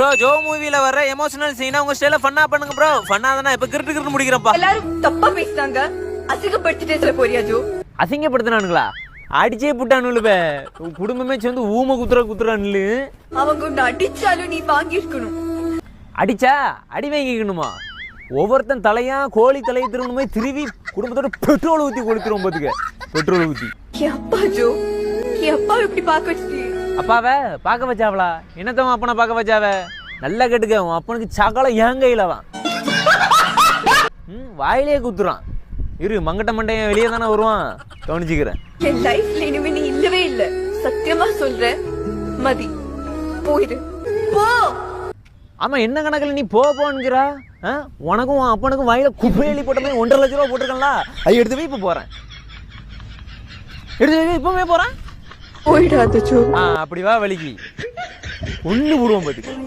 Bro Joe மூவில வர emotional சீனா உங்க ஸ்டைல ஃபன்னா பண்ணுங்க ப்ரோ. ஃபன்னா தான இப்ப கிறுட்டு கிறுட்டு முடிக்கிறப்பா. எல்லாரும் தப்பா பேசுறாங்க. அசிங்கப்படுத்திட்டே சொல்ல போறியா ஜோ? அசிங்கப்படுத்துனானுங்களா? அடிச்சே புட்டானுல்ல. குடும்பமே சேர்ந்து ஊம குத்துறானுல. அவங்க உன்னை அடிச்சாலும் நீ வாங்கி இருக்கணும். அடிச்சா அடி வாங்கிக்கணுமா? ஒவ்வொருத்தன் தலையா கோழி தலையை திரும்பணுமே திருவி குடும்பத்தோட பெட்ரோல் ஊத்தி கொளுத்துறோம் பாத்துக்க. பெட்ரோல் ஊத்தி. அப்பா ஜோ, அப்பா இப்படி பாக்க வச்சு அப்பாவை பார்க்க வச்சாவளா? என்னத்தவன் அப்பனை பார்க்க வச்சாவ? நல்லா கேட்டுக்க, உன் அப்பனுக்கு சகலம் என் கையிலதான். வாயிலே குத்துறான். இரு மங்கட்ட மண்டையன் வெளியே தானே வருவான், கவனிச்சுக்கிறேன். என் லைஃப்ல இனிமே நீ இல்லவே இல்ல. சத்தியமா சொல்றேன். மதி போயிரு போ. ஆமா என்ன கணக்குல நீ போன்னுங்கிறா? உனக்கும் உன் அப்பனுக்கும் வாயில குப்பையெளி போட்ட மாதிரி 1.5 லட்ச ரூபா போட்டிருக்கா. அது எடுத்து போய் இப்ப போறேன். எடுத்து போய் இப்பவே போறேன். போயிடாத ஜோ. அப்படி வா வலிக்கு ஒண்ணு போடுவோம் பாத்துக்கு.